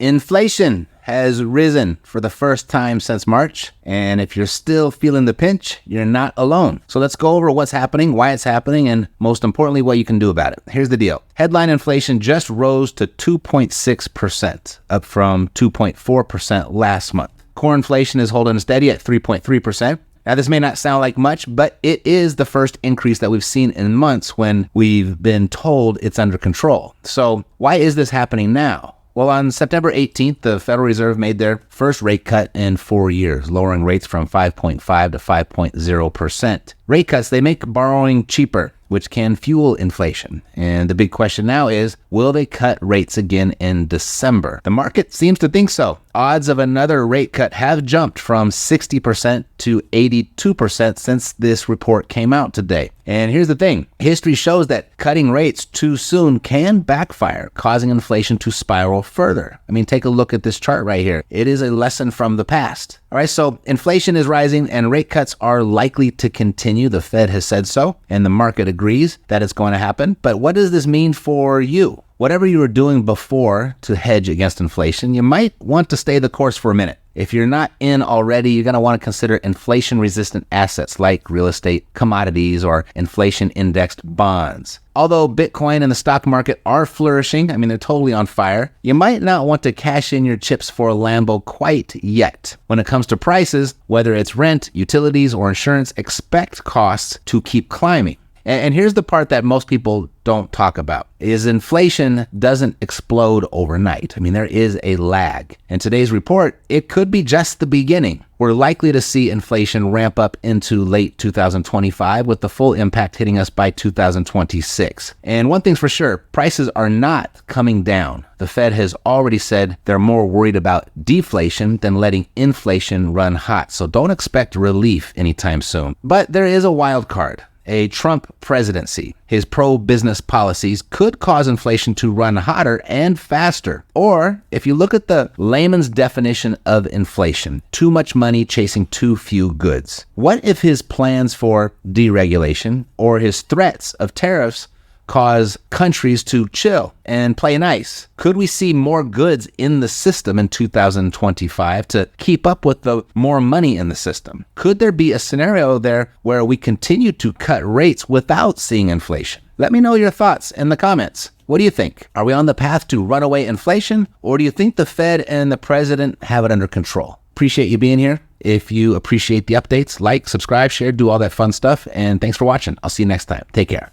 Inflation has risen for the first time since March. And if you're still feeling the pinch, you're not alone. So let's go over what's happening, why it's happening, and most importantly, what you can do about it. Here's the deal. Headline inflation just rose to 2.6%, up from 2.4% last month. Core inflation is holding steady at 3.3%. Now, this may not sound like much, but it is the first increase that we've seen in months when we've been told it's under control. So why is this happening now? Well, on September 18th, the Federal Reserve made their first rate cut in 4 years, lowering rates from 5.5 to 5.0%. Rate cuts, they make borrowing cheaper, which can fuel inflation. And the big question now is, will they cut rates again in December? The market seems to think so. Odds of another rate cut have jumped from 60% to 82% since this report came out today. And here's the thing. History shows that cutting rates too soon can backfire, causing inflation to spiral further. I mean, take a look at this chart right here. It is a lesson from the past. All right, so inflation is rising and rate cuts are likely to continue. The Fed has said so, and the market agrees that it's going to happen. But what does this mean for you? Whatever you were doing before to hedge against inflation, you might want to stay the course for a minute. If you're not in already, you're going to want to consider inflation-resistant assets like real estate, commodities, or inflation-indexed bonds. Although Bitcoin and the stock market are flourishing, I mean, they're totally on fire, you might not want to cash in your chips for a Lambo quite yet. When it comes to prices, whether it's rent, utilities, or insurance, expect costs to keep climbing. And here's the part that most people don't talk about, is inflation doesn't explode overnight. I mean, there is a lag. In today's report, it could be just the beginning. We're likely to see inflation ramp up into late 2025 with the full impact hitting us by 2026. And one thing's for sure, prices are not coming down. The Fed has already said they're more worried about deflation than letting inflation run hot. So don't expect relief anytime soon. But there is a wild card. A Trump presidency. His pro-business policies could cause inflation to run hotter and faster. Or, if you look at the layman's definition of inflation, too much money chasing too few goods. What if his plans for deregulation or his threats of tariffs cause countries to chill and play nice? Could we see more goods in the system in 2025 to keep up with the more money in the system? Could there be a scenario there where we continue to cut rates without seeing inflation? Let me know your thoughts in the comments. What do you think? Are we on the path to runaway inflation, or do you think the Fed and the president have it under control? Appreciate you being here. If you appreciate the updates, like, subscribe, share, do all that fun stuff. And thanks for watching. I'll see you next time. Take care.